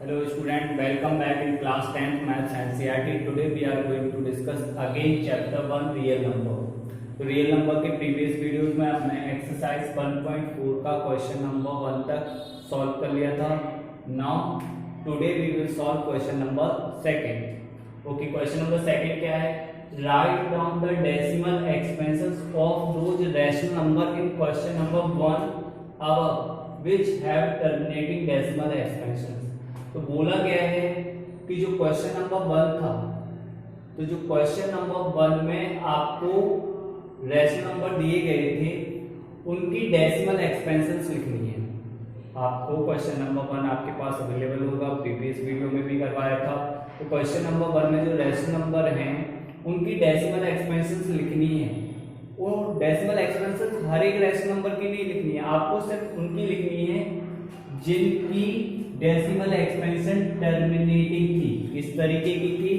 Hello student, welcome back in class 10th Maths NCERT. Today we are going to discuss again chapter 1 real number. तो real number के previous videos में हमने exercise 1.4 का question number 1 तक solve कर लिया था. Now today we will solve question number second. Okay, question number second क्या है? Write down the decimal expenses of those rational number in question number 1 above which have terminating decimal expansions. तो बोला गया है कि जो क्वेश्चन नंबर 1 था, तो जो क्वेश्चन नंबर 1 में आपको रैशनल नंबर दिए गए थे उनकी डेसिमल एक्सपेंशंस लिखनी है. आपको क्वेश्चन नंबर 1 आपके पास अवेलेबल होगा, प्रीवियस वीडियो में भी करवाया था. तो क्वेश्चन नंबर 1 में जो रैशनल नंबर हैं उनकी डेसिमल एक्सपेंशंस लिखनी है. वो डेसिमल एक्सपेंशंस हर एक रैशनल नंबर की नहीं लिखनी है, आपको सिर्फ उनकी लिखनी है जिनकी डेसिमल एक्सपेंशन टर्मिनेटिंग थी. इस तरीके की थी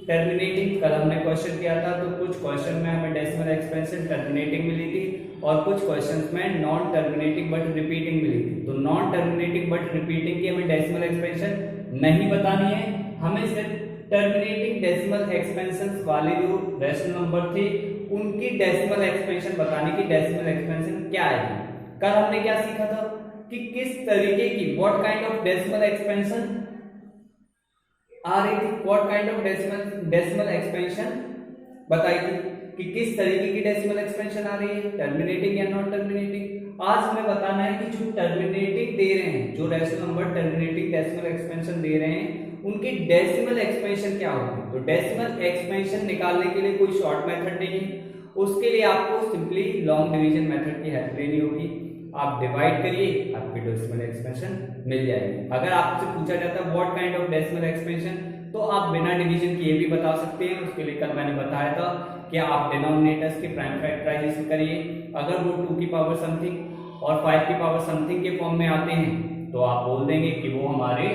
टर्मिनेटिंग. कल हमने क्वेश्चन किया था तो कुछ क्वेश्चन में हमें डेसिमल एक्सपेंशन टर्मिनेटिंग मिली थी और कुछ क्वेश्चंस में नॉन टर्मिनेटिंग बट रिपीटिंग मिली थी. तो नॉन टर्मिनेटिंग बट रिपीटिंग की हमें डेसिमल एक्सपेंशन नहीं बतानी है, हमें सिर्फ टर्मिनेटिंग डेसिमल एक्सपेंशन वाले जो रैशनल नंबर थे उनकी डेसिमल एक्सपेंशन बताने की डेसिमल एक्सपेंशन क्या आएगी. कल हमने क्या सीखा था कि किस तरीके की what kind of decimal expansion आ रही थी, what kind of decimal expansion बताई थी कि किस तरीके की डेसिमल एक्सपेंशन आ रही है, टर्मिनेटिंग या नॉन टर्मिनेटिंग. आज हमें बताना है कि जो टर्मिनेटिंग दे रहे हैं, जो rational number terminating decimal expansion दे रहे हैं उनकी डेसिमल एक्सपेंशन क्या होगी. तो डेसिमल एक्सपेंशन निकालने के लिए कोई शॉर्ट मेथड नहीं है, उसके लिए आपको सिंपली लॉन्ग डिवीजन मेथड की हेल्प लेनी होगी. आप डिवाइड करिए, आपकी डेसिमल एक्सपेंशन मिल जाएगी. अगर आपसे पूछा जाता है what kind of decimal expansion, तो आप बिना डिवीजन किए भी बता सकते हैं. उसके लिए कल मैंने बताया था कि आप डिनोमिनेटर्स के प्राइम फैक्टराइजेशन करिए. अगर वो 2 की पावर समथिंग और 5 की पावर समथिंग के फॉर्म में आते हैं तो आप बोल देंगे कि वो हमारे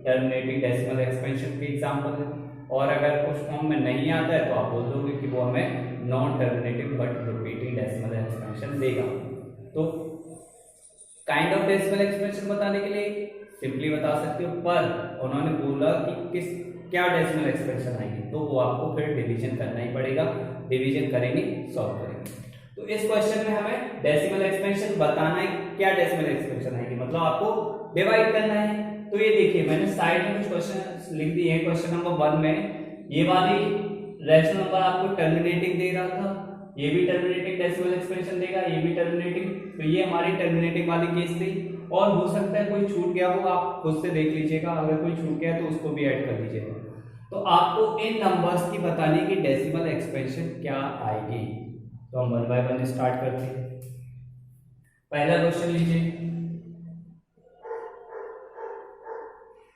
टर्मिनेटिंग डेसिमल एक्सपेंशन के एग्जांपल है. और अगर उस फॉर्म में नहीं आता है तो आप बोल दोगे कि वो हमें non terminating but repeating decimal expansion देगा. तो काइंड ऑफ डेसिमल एक्सपेंशन बताने के लिए सिंपली बता सकते हो, पर उन्होंने बोला कि किस क्या डेसिमल एक्सपेंशन आएगी तो वो आपको फिर डिवीजन करना ही पड़ेगा. डिवीजन करेंगे, सॉल्व करेंगे. तो इस क्वेश्चन में हमें डेसिमल एक्सपेंशन बताना है, क्या डेसिमल एक्सपेंशन आएगी, मतलब आपको डिवाइड करना है. तो ये देखिए मैंने साइड में कुछ क्वेश्चन लिख दिए हैं. क्वेश्चन नंबर 1 में ये वाली रैशनल नंबर आपको टर्मिनेटिंग दे रहा था, ये भी टर्मिनेटिंग डेसिमल एक्सपेंशन देगा, ये भी टर्मिनेटिंग. तो ये हमारी टर्मिनेटिंग वाली केस थी. और हो सकता है कोई छूट गया हो, आप खुद से देख लीजिएगा, अगर कोई छूट गया तो उसको भी ऐड कर लीजिएगा. तो आपको इन नंबर्स की बताने की डेसिमल एक्सपेंशन क्या आएगी. तो हम 1 बाय 1 स्टार्ट करते हैं. पहला क्वेश्चन लीजिए.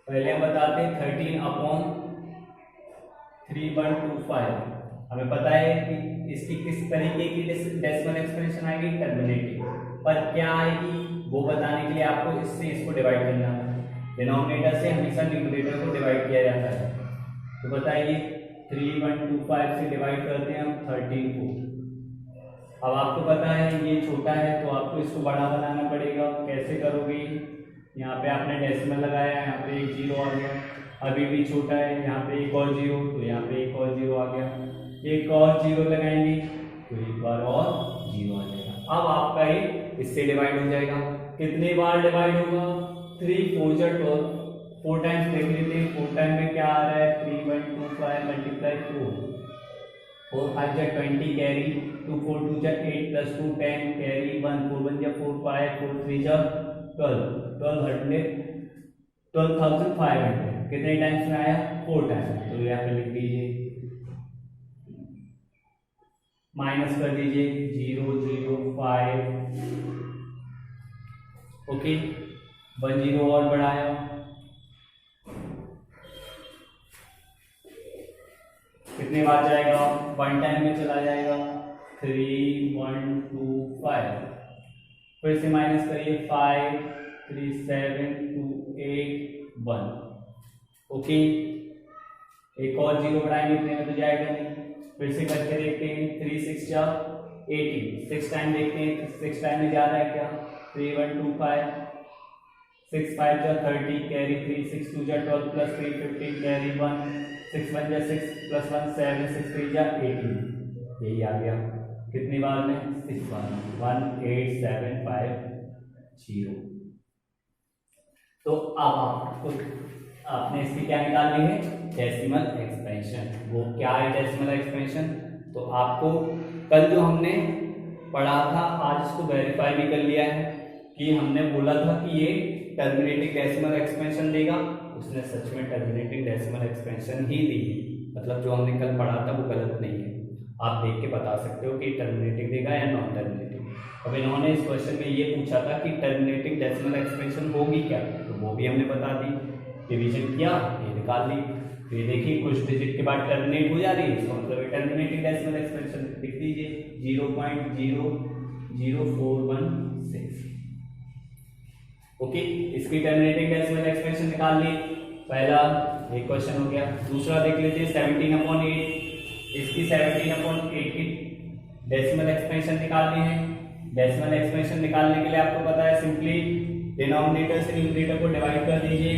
पहले हम बताते हैं 13/3125. हमें पता है कि इसकी किस तरीके की डेसिमल एक्सपेंशन आएगी, टर्मिनेटिंग. पर क्या आएगी वो बताने के लिए आपको इससे इसको डिवाइड करना है. डिनोमिनेटर से हमेशा न्यूमरेटर को डिवाइड किया जाता है. तो बताइए 3125 से डिवाइड करते हैं हम 13 को. अब आपको पता है ये छोटा है तो आपको इसको बड़ा बनाना पड़ेगा. कैसे करोगे, यहाँ पे आपने डेसिमल लगाया, यहाँ पे एक जीरो आ गया. अभी भी छोटा है, यहाँ पे एक और जीरो, तो यहाँ पे एक और जीरो आ गया. एक और जीरो लगाएंगे तो एक बार और जीरो आ जाएगा. अब आपका ये इससे डिवाइड हो जाएगा. कितने बार डिवाइड होगा, 3 4 जा 12. 4 टाइम्स देख लेते हैं. 4 टाइम में क्या आ रहा है, 3125 मल्टीप्लाई 4. 4 5 जा 20 कैरी, 2 4 2 जा 8 प्लस 2 10 कैरी 1 4 1 जा 4 5 4 3 जा 12,500. कितने टाइम्स में आया, 4 टाइम्स. तो यहाँ पे लिख दीजिए, माइनस कर दीजिए 0 0 5. ओके, 1 0 और बढ़ाया. कितने बार जाएगा, 1 टाइम में चला जाएगा. 3 1 2 5. फिर से माइनस करिए 5 3 7 2 8 1. ओके, एक और जीरो बढ़ाएंगे इतने में तो जाएगा नहीं. फिर से करके देखते हैं. 3 6 जा 18. 6 टाइम देखते हैं 6 टाइम में जा रहा है क्या, 3 1 2 5. 6 5 जा 30 कैरी 3 6 2 जा 12 प्लस 3 15 कैरी 1 6 1 जा 6 प्लस 1 7 6 3 जा 18, यही आ गया। कितनी बार में? 6 बार में। 18750। तो अब आपने इसकी क्या निकालनी है? Decimal expansion. वो क्या है डेसिमल एक्सपेंशन? तो आपको कल जो हमने पढ़ा था आज इसको वेरीफाई भी कर लिया है कि हमने बोला था कि ये टर्मिनेटिंग डेसिमल एक्सपेंशन देगा, उसने सच में टर्मिनेटिंग डेसिमल एक्सपेंशन ही दी है। मतलब जो हमने कल पढ़ा था वो गलत नहीं है। आप देख के बता सकते हो कि टर्मिनेटिंग देगा या नॉन टर्मिनेटिंग। अब इन्होंने इस क्वेश्चन में ये पूछा था कि टर्मिनेटिंग डेसिमल एक्सपेंशन होगी क्या, तो वो भी हमने बता दी। डिवीजन किया, ये निकाल ली। तो ये देखिए कुछ डिजिट के बाद टर्मिनेट हो जा रही है, इसका मतलब टर्मिनेटिंग डेसिमल एक्सपेंशन लिख दीजिए 0.00416। ओके, इसकी टर्मिनेटिंग डेसिमल एक्सपेंशन निकाल ली। पहला एक क्वेश्चन हो गया। दूसरा देख लेते हैं 17/8। इसकी 17/8 की डेसिमल एक्सपेंशन निकालनी है। डेसिमल एक्सपेंशन निकालने के लिए आपको पता है सिंपली डिनोमिनेटर से न्यूमरेटर को डिवाइड कर दीजिए।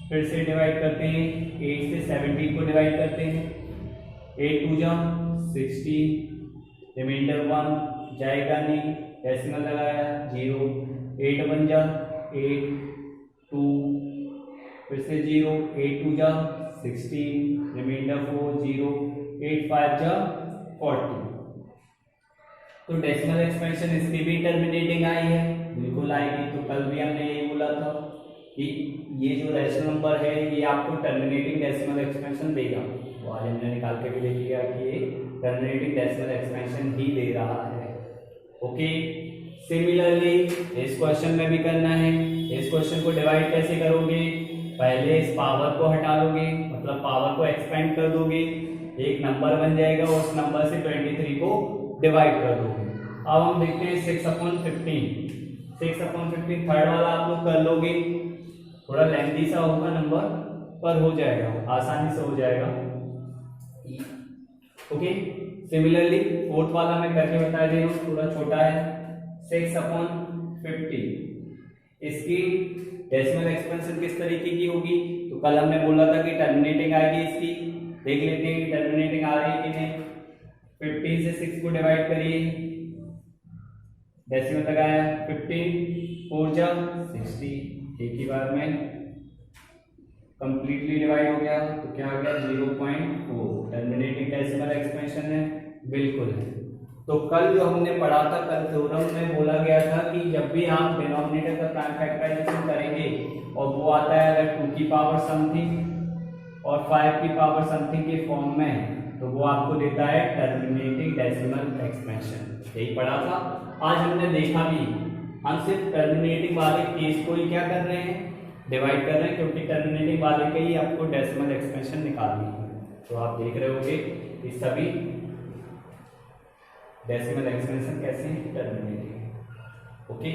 फिर से डिवाइड करते हैं, 8 से 17 को डिवाइड करते हैं। 8 2 जा 16, रिमाइंडर 1 जाएगा नहीं, डेसिमल लगाया 0। 8 1 जा 8 2, फिर से 0। 8 2 जा 16, रिमाइंडर 4 0। 8 5 जा 40। तो डेसिमल एक्सपेंशन इसकी भी टर्मिनेटिंग आई है, बिल्कुल आएगी। तो कल भी हमने ये बोला था कि ये जो रैशनल नंबर है ये आपको टर्मिनेटिंग डेसिमल एक्सपेंशन देगा। तो आज हमने निकाल के भी देख लिया कि ये टर्मिनेटिंग डेसिमल एक्सपेंशन ही दे रहा है। ओके, सिमिलरली इस क्वेश्चन में भी करना है। इस क्वेश्चन को डिवाइड कैसे करोगे? पहले इस पावर को हटा लोगे, मतलब पावर को एक्सपेंड कर दोगे, एक नंबर बन जाएगा, उस नंबर से 23 को डिवाइड कर दोगे। अब हम देखते हैं 6/15। 6/15 थर्ड वाला आप लोग कर लोगे, थोड़ा लेंथी सा होगा नंबर पर हो जाएगा, आसानी से हो जाएगा। ओके, सिमिलरली फोर्थ वाला मैं करके बता रही हूँ, थोड़ा छोटा है। 6/50 इसकी डेसिमल एक्सपेंशन किस तरीके की होगी? तो कल हमने बोला था कि टर्मिनेटिंग आएगी इसकी। देख लेते हैं कि टर्मिनेटिंग आ रही है कि नहीं। 15 से 6 को डिवाइड करिए, डेसिमल लगाया 15 4 जा 60, एक ही बार में कंप्लीटली डिवाइड हो गया। तो क्या आ गया 0.4। टर्मिनेटिंग डेसिमल एक्सपेंशन है, बिल्कुल है। तो कल जो हमने पढ़ा था, कल थ्योरम में बोला गया था कि जब भी आप डिनोमिनेटर का प्राइम फैक्टराइजेशन करेंगे और वो आता है अगर 2 की पावर समथिंग और 5 की पावर समथिंग के फॉर्म में, तो वो आपको देता है टर्मिनेटिंग डेसिमल एक्सपेंशन। यही पढ़ा था। आज हमने देखा भी, हम सिर्फ टर्मिनेटिंग वाले केस को ही क्या कर रहे हैं? डिवाइड कर रहे हैं, क्योंकि टर्मिनेटिंग वाले के ही आपको डेसिमल एक्सपेंशन निकालनी है। तो आप देख रहे होंगे कि सभी डेसिमल एक्सपेंशन कैसे हैं? टर्मिनेटिंग। ओके,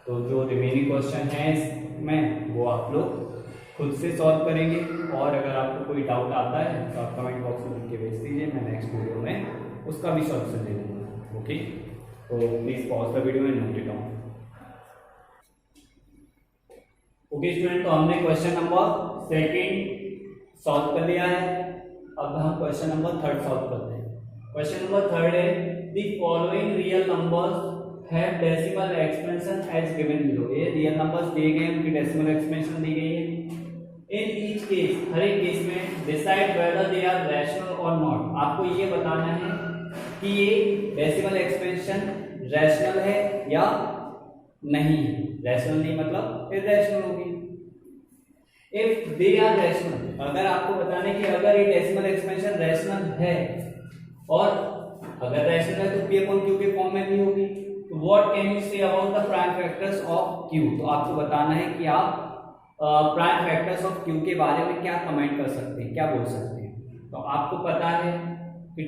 तो जो रिमेनिंग क्वेश्चन है इसमें वो आप लोग खुद से सॉल्व करेंगे, और अगर आपको कोई डाउट आता है तो आप कमेंट बॉक्स में लिख के भेज दीजिए, मैं नेक्स्ट वीडियो में उसका भी सॉल्यूशन दे दूंगा। ओके, तो please pause the video and note it down. Okay student, तो हमने क्वेश्चन नंबर 2 सॉल्व कर लिया है। अब हम क्वेश्चन नंबर 3 सॉल्व करते हैं। क्वेश्चन नंबर 3 है the following real numbers have decimal expansion as given below. ये रियल नंबर्स दिए गए हैं, उनकी डेसिमल एक्सपेंशन दी गई है। इन ईच केस, हर एक केस में decide whether they are rational और नॉट। आपको ये बताना है कि ये डेसिमल एक्सपेंशन रैशनल है या नहीं है। रैशनल नहीं मतलब इरैशनल होगी। इफ दे आर रैशनल, अगर आपको बताने कि अगर ये डेसिमल एक्सपेंशन रैशनल है, और अगर रैशनल है तो p/q के फॉर्म में भी होगी। तो what can you say about the prime factors of q? तो आपको बताना है कि आप प्राइम फैक्टर्स ऑफ q के बारे में क्या कमेंट कर सकते हैं, क्या बोल सकते हैं। तो आपको पता है कि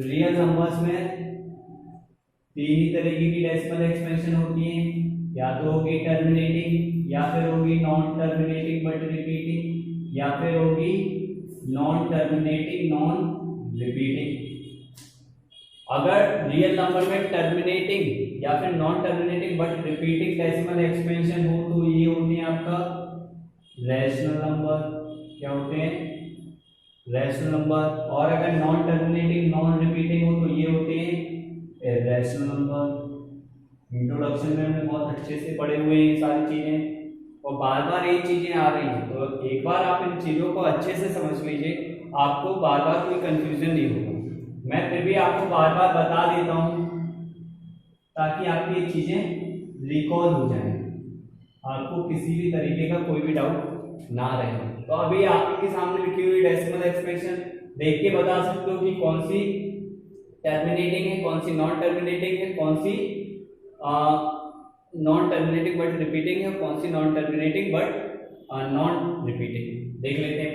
रियल नंबर्स में 3 ही तरीके की डेसिमल एक्सपेंशन होती है, या तो होगी टर्मिनेटिंग, या फिर होगी नॉन टर्मिनेटिंग बट रिपीटिंग, या फिर होगी नॉन टर्मिनेटिंग नॉन रिपीटिंग। अगर रियल नंबर में टर्मिनेटिंग या फिर non terminating but repeating decimal expansion हो तो ये होते हैं आपका रैशनल नंबर। क्या होते हैं? Rational number. और अगर नॉन टर्मिनेटिंग नॉन रिपीटिंग हो तो ये होते हैं इरैशनल नंबर। इंट्रोडक्शन में हमने बहुत अच्छे से पढ़े हुए हैं ये सारी चीजें और बार बार ये चीजें आ रही हैं, तो एक बार आप इन चीजों को अच्छे से समझ लीजिए, आपको बार बार कोई कंफ्यूजन नहीं होगा। मैं फिर भी आपको बार बार बता देता हूँ ताकि आपकी ये चीजें रिकॉल हो जाए, आपको किसी भी तरीके का कोई भी डाउट ना रहे। तो अभी आपके सामने लिखी हुई डेसिमल एक्सप्रेशन देख के बता सकते हो कि कौन सी टर्मिनेटिंग है, कौन सी नॉन टर्मिनेटिंग है, कौन सी नॉन टर्मिनेटिंग बट रिपीटिंग है, कौन सी non terminating but non repeating. देख लेते हैं।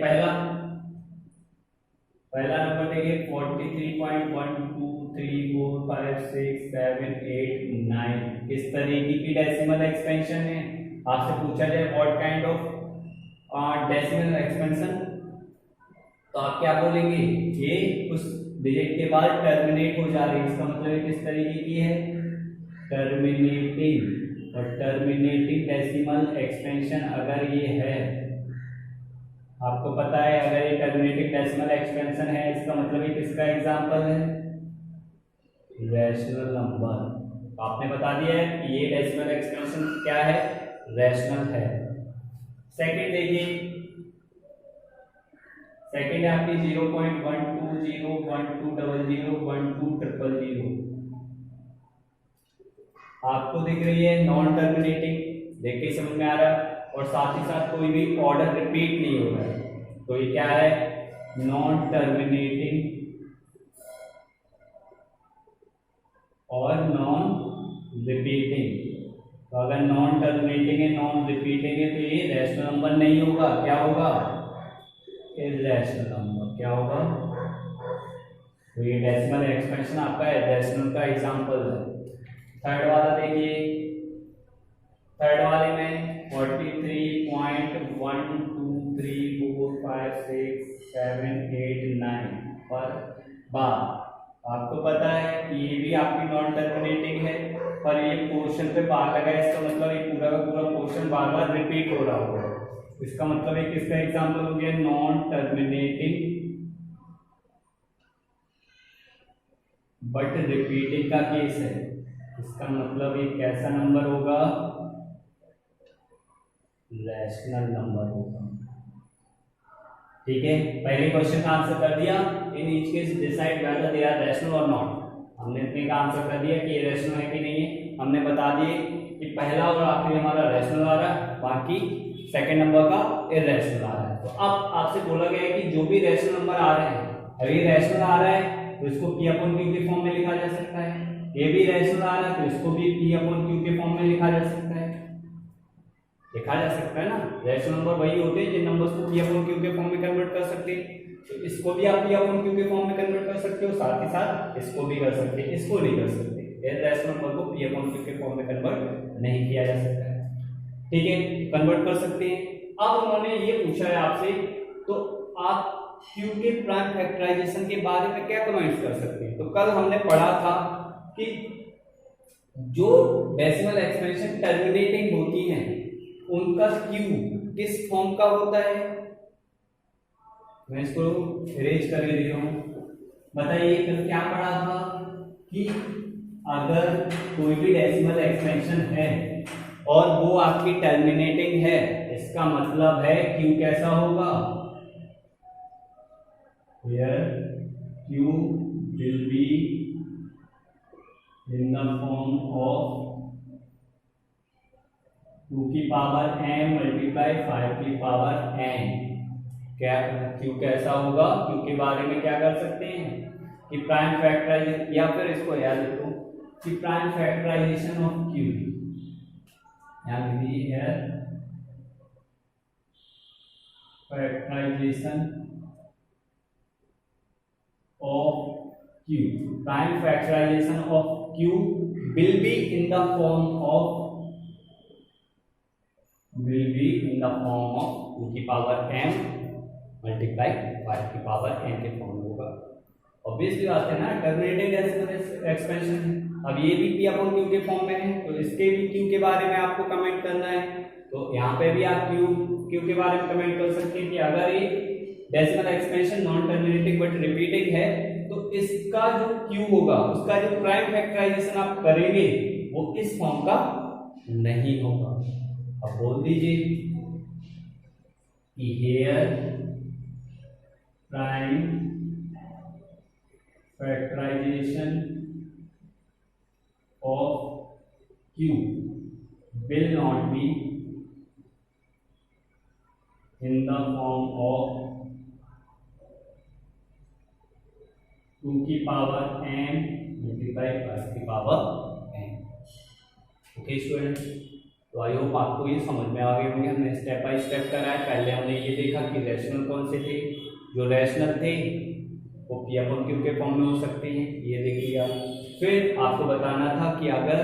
पहला नंबर देखिए 43.123456789 किस तरीके की डेसिमल एक्सपेंशन है? आपसे पूछा जाए what kind of decimal expansion, तो आप क्या बोलेंगे? ये उस डिजिट के बाद टर्मिनेट हो जा रही है, इसका मतलब किस तरीके की है? टर्मिनेटिंग। और टर्मिनेटिंग डेसिमल एक्सपेंशन अगर ये है, आपको पता है अगर ये टर्मिनेटिंग डेसिमल एक्सपेंशन है इसका मतलब ये किसका एग्जांपल है? Rational number. आपने बता दिया है कि ये डेसिमल एक्सपेंशन क्या है? रैशनल है। सेकंड देखिए, सेकंड है आपकी 0.1201201200 आपको दिख रही है नॉन टर्मिनेटिंग, देख के समझ में आ रहा है, और साथ ही साथ कोई भी ऑर्डर रिपीट नहीं हो रहा है, तो ये क्या है? नॉन टर्मिनेटिंग और नॉन रिपीटिंग। तो अगर नॉन टर्मिनेटिंग है नॉन रिपीटिंग है तो ये रैशनल नंबर नहीं होगा, क्या होगा? Irrational number. क्या होगा? तो ये डेसिमल एक्सपेंशन आपका इरैशनल का एग्जांपल है। थर्ड वाला देखिए, थर्ड वाले में 43.123456789 पर बार। आपको पता है कि ये भी आपकी नॉन टर्मिनेटिंग है, पर ये पोर्शन पे बार लगा है, इसका मतलब ये पूरा का पूरा पोर्शन बार बार रिपीट हो रहा होगा, इसका मतलब ये किसका एग्जांपल हो गया? नॉन टर्मिनेटिंग बट रिपीटिंग का केस है, इसका मतलब ये कैसा नंबर होगा? रैशनल नंबर होगा। ठीक है, पहले क्वेश्चन का आंसर कर दिया। In each case decide whether they are rational और नॉट। हमने इतने का आंसर कर दिया कि ये रैशनल है कि नहीं है। हमने बता दिए कि पहला और आखिरी हमारा रैशनल आ रहा है, बाकी सेकंड नंबर का इरैशनल आ रहा है। तो अब आपसे बोला गया है कि जो भी रैशनल नंबर आ रहे हैं, अगर ये रैशनल आ रहा है तो इसको P अपॉन Q के फॉर्म में लिखा जा सकता है, ये भी रैशनल आ रहा है तो इसको भी P अपॉन Q के फॉर्म में लिखा जा सकता है। लिखा जा सकता है ना, रैशनल नंबर वही होते हैं जिन नंबर्स को P अपॉन Q के फॉर्म में कन्वर्ट कर सकते हैं। तो इसको भी आप P अपॉन Q के फॉर्म में कन्वर्ट कर सकते हो, साथ ही साथ इसको भी कर सकते हैं, इसको नहीं कर सकते। रैशनल नंबर को P अपॉन Q के फॉर्म में कन्वर्ट नहीं किया जा सकता है। ठीक है, कन्वर्ट कर सकते हैं। अब उन्होंने ये पूछा है आपसे, तो आप Q के प्राइम फैक्टराइजेशन के बारे में क्या कमेंट्स कर सकते हैं? तो कल हमने पढ़ा था कि जो डेसिमल एक्सपेंशन टर्मिनेटिंग होती हैं उनका Q किस फॉर्म का होता है? मैं इसको इरेज करके दे रहा हूं। बताइए कल क्या पढ़ा था कि अगर कोई भी डेसिमल एक्सपेंशन है और वो आपकी टर्मिनेटिंग है, इसका मतलब है Q कैसा होगा? Here Q will be in the form of 2 की पावर m मल्टीप्लाई 5 की पावर n। क्या Q कैसा होगा? Q के बारे में क्या कर सकते हैं कि प्राइम फैक्टराइजेशन, या फिर इसको याद रखो कि प्राइम फैक्टराइजेशन ऑफ Q, यहाँ लिखिए है factorisation of Q, prime factorization of Q will be in the form of 2 की पावर m मल्टीप्लाई 5 की पावर n के फॉर्म में होगा। ऑब्वियसली बात है ना, टर्मिनेटिंग डेसिमल एक्सपेंशन है अब ये भी P अपॉन Q के फॉर्म में है, तो इसके भी Q के बारे में आपको कमेंट करना है। तो यहाँ पे भी आप Q के बारे में कमेंट कर सकते हैं कि अगर ये decimal expansion non terminating but repeating है तो इसका जो Q होगा, उसका जो प्राइम फैक्टराइजेशन आप करेंगे वो इस फॉर्म का नहीं होगा। अब बोल दीजिए कि here prime factorization of Q will not be in the form of 2 की पावर n मल्टीप्लाई प्लस की पावर n। ओके स्टूडेंट, तो आई होप आपको ये समझ में आ गए होंगे। हमने स्टेप बाय स्टेप करा है। पहले हमने ये देखा कि रैशनल कौन से थे, जो रैशनल थे वो P अपॉन Q के फॉर्म में हो सकते हैं, ये देख लिया। फिर आपको बताना था कि अगर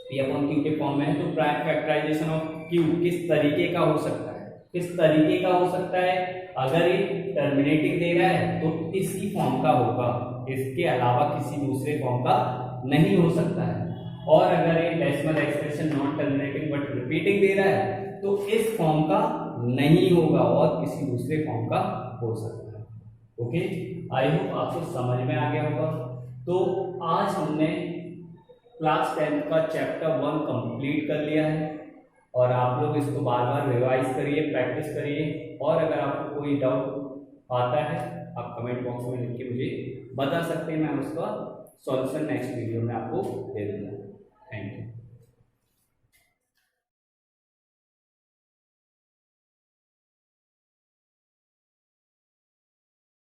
P अपॉन Q के फॉर्म में है तो प्राइम फैक्टराइजेशन ऑफ Q किस तरीके का हो सकता है, किस तरीके का हो सकता है। अगर ये टर्मिनेटिंग दे रहा है तो इसी फॉर्म का होगा, इसके अलावा किसी दूसरे फॉर्म का नहीं हो सकता है। और अगर ये decimal expression non terminating but repeating दे रहा है तो इस फॉर्म का नहीं होगा और किसी दूसरे फॉर्म का हो सकता है। ओके, आई होप आपको समझ में आ गया होगा। तो आज हमने क्लास 10 का चैप्टर 1 कंप्लीट कर लिया है और आप लोग इसको बार बार रिवाइज करिए, प्रैक्टिस करिए। और अगर आपको कोई डाउट आता है आप कमेंट बॉक्स में लिख के मुझे बता सकते हैं, मैं उसका सॉल्यूशन नेक्स्ट वीडियो में आपको दे दूंगा। Thank you.